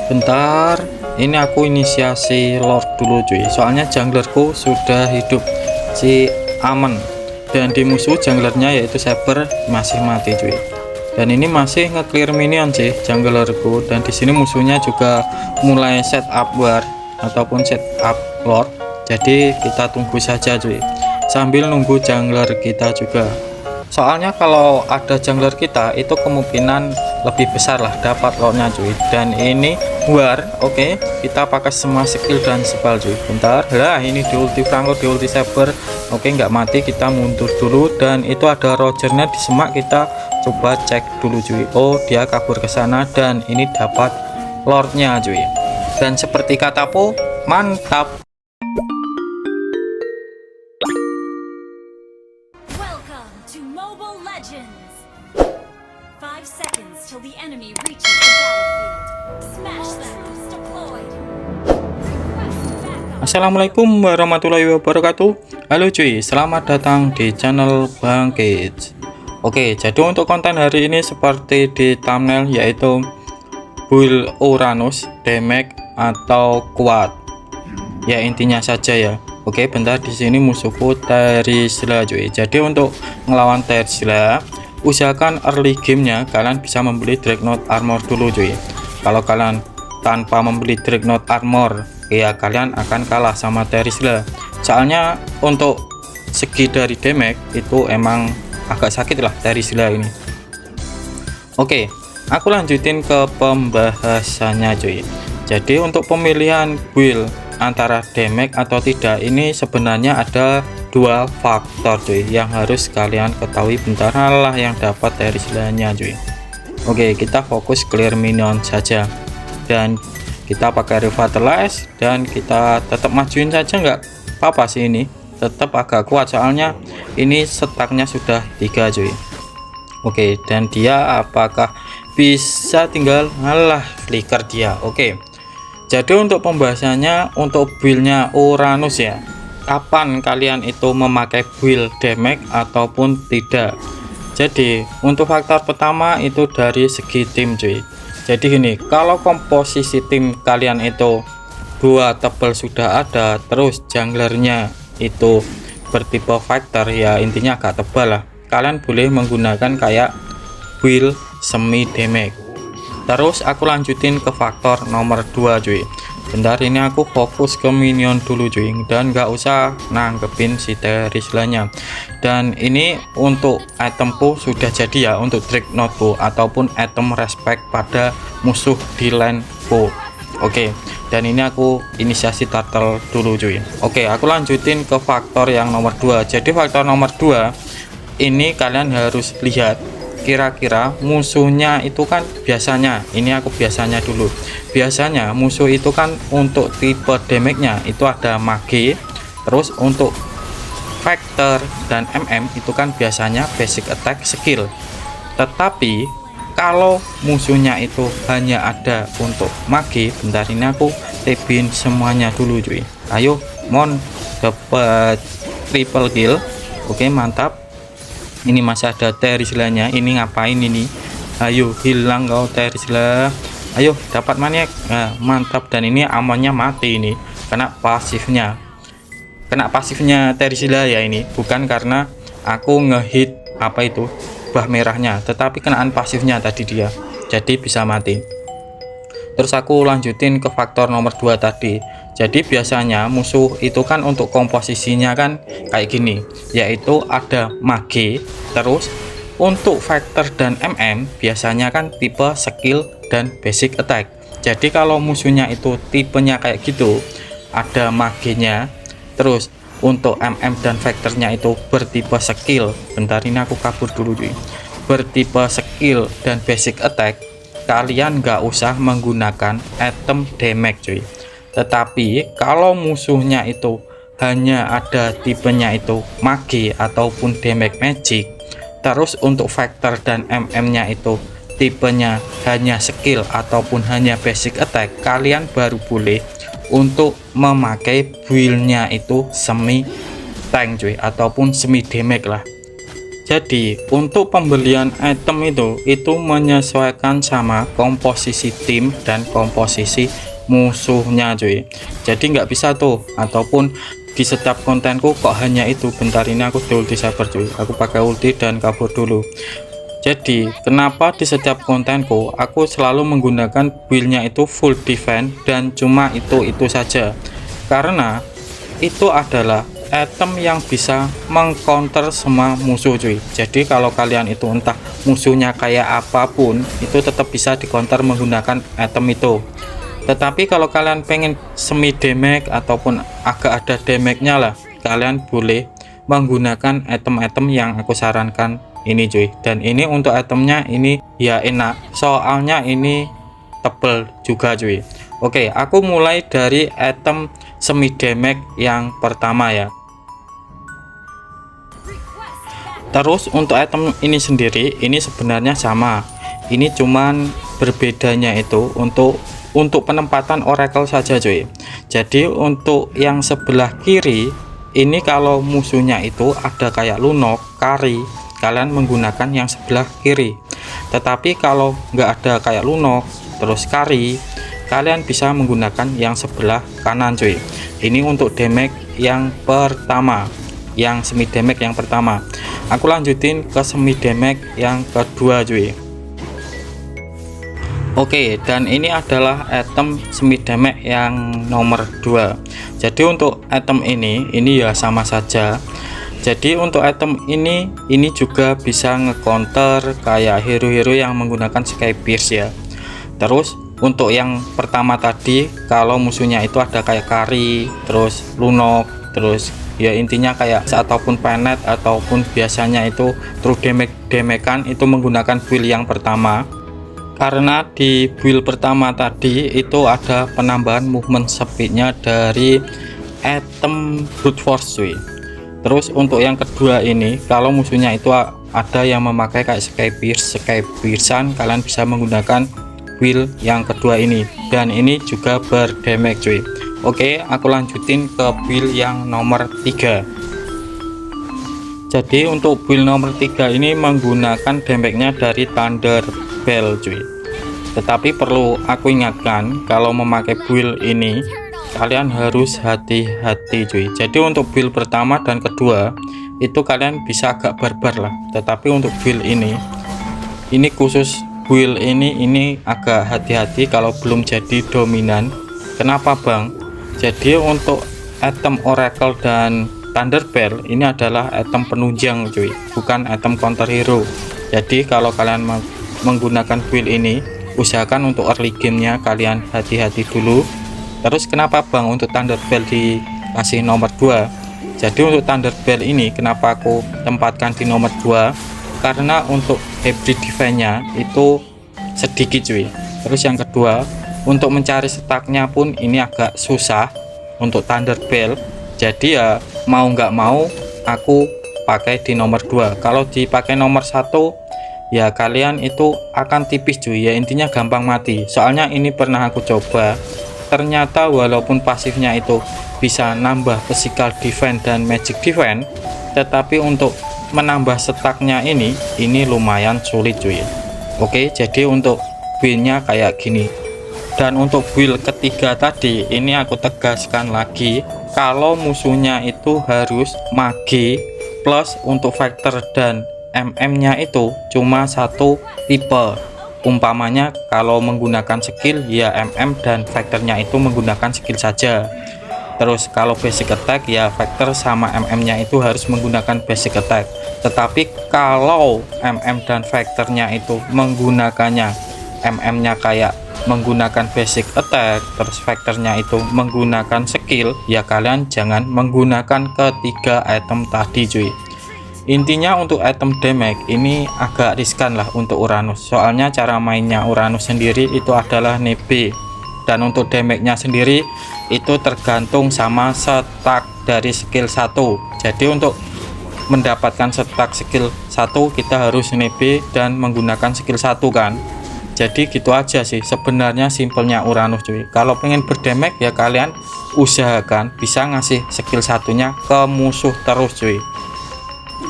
Bentar, ini aku inisiasi Lord dulu cuy, soalnya junglerku sudah hidup si aman, dan di musuh junglernya yaitu Saber masih mati cuy. Dan ini masih nge-clear minion sih junglerku, dan di sini musuhnya juga mulai setup war ataupun setup Lord. Jadi kita tunggu saja cuy, sambil nunggu jungler kita juga. Soalnya kalau ada jungler kita itu kemungkinan lebih besar lah dapat lordnya cuy. Dan ini war, oke, kita pakai semua skill dan spell cuy. Bentar lah, ini di ulti Franco, di ulti Saber, oke, nggak mati, kita mundur dulu. Dan itu ada Rogernya di semak, kita coba cek dulu cuy. Oh, dia kabur ke sana, dan ini dapat lordnya cuy. Dan seperti kataku, mantap. To Mobile Legends! 5 seconds till the enemy reaches the battlefield. Smash them! Deployed! Assalamualaikum warahmatullahi wabarakatuh. Halo cuy, selamat datang di channel Bang Kids. Oke, jadi untuk konten hari ini seperti di thumbnail, yaitu build Uranus, damage atau kuat. Ya intinya saja ya. Oke, bentar, di sini musuhku Terizla cuy. Jadi untuk ngelawan Terizla, usahakan early gamenya kalian bisa membeli Dreadnought Armor dulu cuy. Kalau kalian tanpa membeli Dreadnought Armor, ya kalian akan kalah sama Terizla. Soalnya untuk segi dari damage itu emang agak sakit lah Terizla ini. Oke, aku lanjutin ke pembahasannya cuy. Jadi untuk pemilihan build antara damage atau tidak, ini sebenarnya ada dua faktor cuy yang harus kalian ketahui. Bentar lah yang dapat dari istilahnya cuy. Oke, kita fokus clear minion saja, dan kita pakai revitalize, dan kita tetap majuin saja, nggak apa-apa sih, ini tetap agak kuat soalnya ini stacknya sudah 3 cuy. Oke, dan dia apakah bisa tinggal ngalah flicker dia. Oke, jadi untuk pembahasannya, untuk buildnya Uranus ya, kapan kalian itu memakai build damage ataupun tidak. Jadi untuk faktor pertama itu dari segi tim cuy. Jadi gini, kalau komposisi tim kalian itu dua tebal sudah ada, terus junglernya itu bertipe fighter, ya intinya agak tebal lah, kalian boleh menggunakan kayak build semi damage. Terus aku lanjutin ke faktor nomor 2 cuy. Bentar, ini aku fokus ke minion dulu cuy, dan nggak usah nanggepin si Terizlanya. Dan ini untuk itemku sudah jadi ya, untuk Dreadnoughtku ataupun item respect pada musuh di laneku. Oke, dan ini aku inisiasi turtle dulu cuy. Oke, aku lanjutin ke faktor yang nomor 2. Jadi faktor nomor 2 ini kalian harus lihat kira-kira musuhnya itu kan, biasanya ini aku biasanya dulu, biasanya musuh itu kan untuk tipe damage nya itu ada mage, terus untuk factor dan itu kan biasanya basic attack skill. Tetapi kalau musuhnya itu hanya ada untuk mage, bentar, ini aku tebin semuanya dulu cuy. Ayo mon, dapat triple kill. Oke, mantap. Ini masih ada Terizlanya, ini ngapain ini? Ayo hilang kau Terizla, ayo dapat maniak. Nah, mantap. Dan ini amonnya mati, ini kena pasifnya, Terizla ya, ini bukan karena aku ngehit apa itu bah merahnya, tetapi kenaan pasifnya tadi dia, jadi bisa mati. Terus aku lanjutin ke faktor nomor 2 tadi. Jadi biasanya musuh itu kan untuk komposisinya kan kayak gini, yaitu ada mage, terus untuk factor dan biasanya kan tipe skill dan basic attack. Jadi kalau musuhnya itu tipenya kayak gitu, ada magenya, terus untuk dan factornya itu bertipe skill. Bentar, ini aku kabur dulu cuy. Bertipe skill dan basic attack, kalian nggak usah menggunakan item damage cuy. Tetapi kalau musuhnya itu hanya ada tipenya itu mage ataupun damage magic, terus untuk factor dan nya itu tipenya hanya skill ataupun hanya basic attack, kalian baru boleh untuk memakai buildnya itu semi tank cuy, ataupun semi damage lah. Jadi untuk pembelian item itu menyesuaikan sama komposisi tim dan komposisi musuhnya cuy. Jadi nggak bisa tuh, ataupun di setiap kontenku kok hanya itu. Bentar, ini aku di ulti sabar cuy, aku pakai ulti dan kabur dulu. Jadi kenapa di setiap kontenku aku selalu menggunakan build-nya itu full defense dan cuma itu saja, karena itu adalah item yang bisa mengcounter semua musuh cuy. Jadi kalau kalian itu entah musuhnya kayak apapun, itu tetap bisa di counter menggunakan item itu. Tetapi kalau kalian pengen semi damage ataupun agak ada damage-nya lah, kalian boleh menggunakan item-item yang aku sarankan ini cuy. Dan ini untuk itemnya ini ya enak, soalnya ini tebel juga cuy. Oke, aku mulai dari item semi damage yang pertama ya. Terus untuk item ini sendiri, ini sebenarnya sama. Ini cuman berbedanya itu untuk penempatan oracle saja cuy. Jadi untuk yang sebelah kiri ini, kalau musuhnya itu ada kayak Lunok, Kari, kalian menggunakan yang sebelah kiri. Tetapi kalau nggak ada kayak Lunok terus Kari, kalian bisa menggunakan yang sebelah kanan cuy. Ini untuk damage yang pertama, yang semi damage yang pertama. Aku lanjutin ke semi damage yang kedua cuy. Oke, dan ini adalah item semi damage yang nomor 2. Jadi untuk item ini ya sama saja. Jadi untuk item ini juga bisa nge-counter kayak hero-hero yang menggunakan Sky Pierce ya. Terus untuk yang pertama tadi, kalau musuhnya itu ada kayak Kari, terus Lunok, terus ya intinya kayak ataupun Penet, ataupun biasanya itu true damage-kan, itu menggunakan build yang pertama. Karena di build pertama tadi itu ada penambahan movement speednya dari item brute force cuy. Terus untuk yang kedua ini, kalau musuhnya itu ada yang memakai kayak Sky Pierce-an, kalian bisa menggunakan build yang kedua ini, dan ini juga berdamage cuy. Oke, aku lanjutin ke build yang nomor 3. Jadi untuk build nomor 3 ini menggunakan damage-nya dari Thunder Bell cuy. Tetapi perlu aku ingatkan, kalau memakai build ini kalian harus hati-hati cuy. Jadi untuk build pertama dan kedua itu kalian bisa agak barbar lah, tetapi untuk build ini khusus build ini agak hati-hati kalau belum jadi dominan. Kenapa bang? Jadi untuk item Oracle dan Thunder Bell ini adalah item penunjang cuy, bukan item counter hero. Jadi kalau kalian menggunakan build ini, usahakan untuk early gamenya kalian hati-hati dulu. Terus kenapa bang untuk Thunder Bell dikasih nomor 2? Jadi untuk Thunder Bell ini kenapa aku tempatkan di nomor 2? Karena untuk hybrid defense-nya itu sedikit cuy. Terus yang kedua, untuk mencari stacknya pun ini agak susah untuk Thunder Bell. Jadi ya mau nggak mau aku pakai di nomor 2. Kalau dipakai nomor 1 ya kalian itu akan tipis cuy ya, intinya gampang mati. Soalnya ini pernah aku coba, ternyata walaupun pasifnya itu bisa nambah physical defense dan magic defense, tetapi untuk menambah stacknya ini lumayan sulit cuy. Oke, jadi untuk build-nya kayak gini. Dan untuk build ketiga tadi ini aku tegaskan lagi, kalau musuhnya itu harus mage plus untuk factor dan MM-nya itu cuma satu tipe. Umpamanya kalau menggunakan skill ya MM dan factornya itu menggunakan skill saja. Terus kalau basic attack ya factor sama MM-nya itu harus menggunakan basic attack. Tetapi kalau MM dan factornya itu menggunakannya, MM-nya kayak menggunakan basic attack, terus factornya itu menggunakan skill, ya kalian jangan menggunakan ketiga item tadi cuy. Intinya untuk item damage ini agak riskan lah untuk Uranus, soalnya cara mainnya Uranus sendiri itu adalah nebe. Dan untuk damage-nya sendiri itu tergantung sama stack dari skill 1. Jadi untuk mendapatkan stack skill 1 kita harus nebe dan menggunakan skill 1 kan. Jadi gitu aja sih sebenarnya simpelnya Uranus cuy. Kalau pengen berdamage ya kalian usahakan bisa ngasih skill satunya ke musuh terus cuy.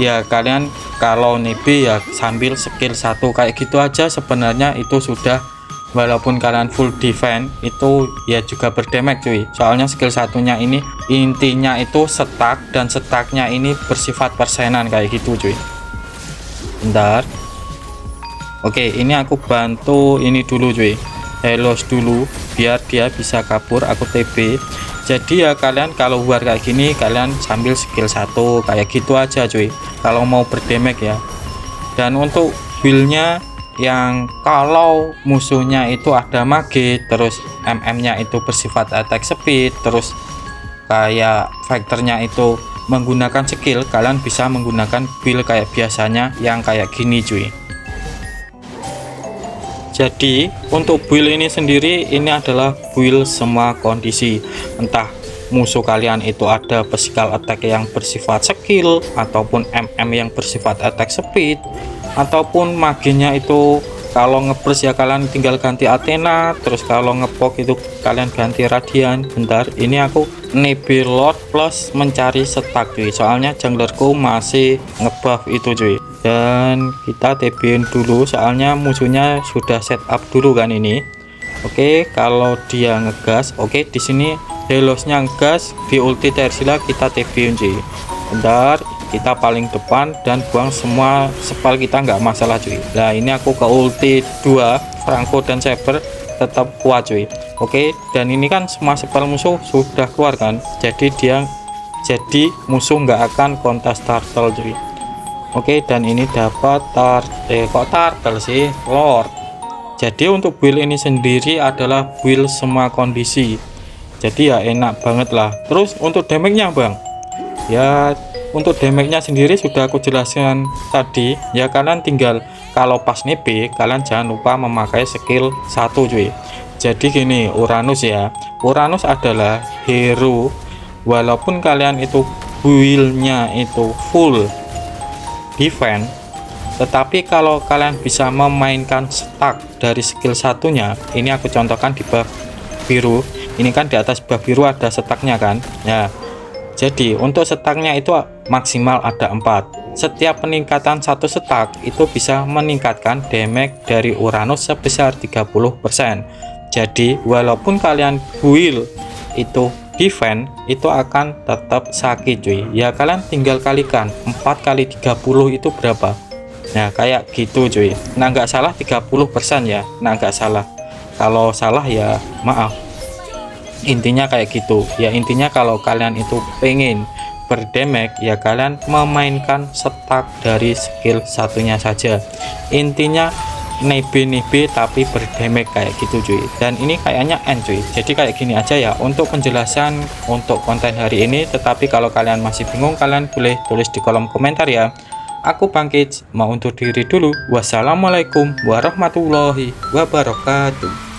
ya kalian kalau newbie ya sambil skill 1 kayak gitu aja sebenarnya itu sudah. Walaupun kalian full defense itu ya juga berdamage cuy, soalnya skill satunya ini intinya itu stack, dan stacknya ini bersifat persenan kayak gitu cuy. Bentar, oke ini aku bantu ini dulu cuy, helos dulu biar dia bisa kabur, aku TB. Jadi ya kalian kalau war kayak gini kalian sambil skill 1 kayak gitu aja cuy kalau mau berdamage ya. Dan untuk build-nya yang kalau musuhnya itu ada mage, terus MM-nya itu bersifat attack speed, terus kayak fighternya itu menggunakan skill, kalian bisa menggunakan build kayak biasanya yang kayak gini cuy. Jadi untuk build ini sendiri ini adalah build semua kondisi, entah musuh kalian itu ada physical attack yang bersifat skill, ataupun MM yang bersifat attack speed, ataupun maginya itu kalau ngepress ya kalian tinggal ganti Athena, terus kalau ngepok itu kalian ganti Radiant. Bentar, ini aku newbie Lord plus mencari stack cuy, soalnya junglerku masih ngebuff itu cuy. Dan kita TB-in dulu soalnya musuhnya sudah setup dulu kan ini. Oke, kalau dia ngegas, oke di sini Helosnya ngegas, di ulti Tersila kita TB-in cuy. Bentar, kita paling depan dan buang semua spell kita nggak masalah cuy. Nah ini aku ke ulti 2 Franco dan Saber tetap kuat cuy. Oke, dan ini kan semua spell musuh sudah keluar kan, jadi musuh nggak akan kontas turtle cuy. Oke, dan ini dapat kok turtle sih, Lord. Jadi untuk build ini sendiri adalah build semua kondisi, jadi ya enak banget lah. Terus untuk damage-nya bang, ya untuk damage-nya sendiri sudah aku jelaskan tadi ya, kalian tinggal kalau pas nebe kalian jangan lupa memakai skill 1 cuy. Jadi gini, Uranus ya, Uranus adalah hero walaupun kalian itu build-nya itu full defense, tetapi kalau kalian bisa memainkan stack dari skill satunya, ini aku contohkan di buff biru, ini kan di atas buff biru ada stacknya kan ya. Jadi untuk stacknya itu maksimal ada 4. Setiap peningkatan satu stack itu bisa meningkatkan damage dari Uranus sebesar 30%. Jadi walaupun kalian build itu defense, itu akan tetap sakit cuy. Ya kalian tinggal kalikan 4 kali 30 itu berapa. Nah kayak gitu cuy. Nah nggak salah 30% ya. Nah nggak salah. Kalau salah ya maaf. Intinya kayak gitu ya. Intinya kalau kalian itu pengen berdamage ya kalian memainkan stack dari skill satunya saja. Intinya nebe tapi berdamage kayak gitu cuy. Dan ini kayaknya end cuy. Jadi kayak gini aja ya untuk penjelasan untuk konten hari ini. Tetapi kalau kalian masih bingung, kalian boleh tulis di kolom komentar ya. Aku Bangkit mau undur diri dulu. Wassalamualaikum warahmatullahi wabarakatuh.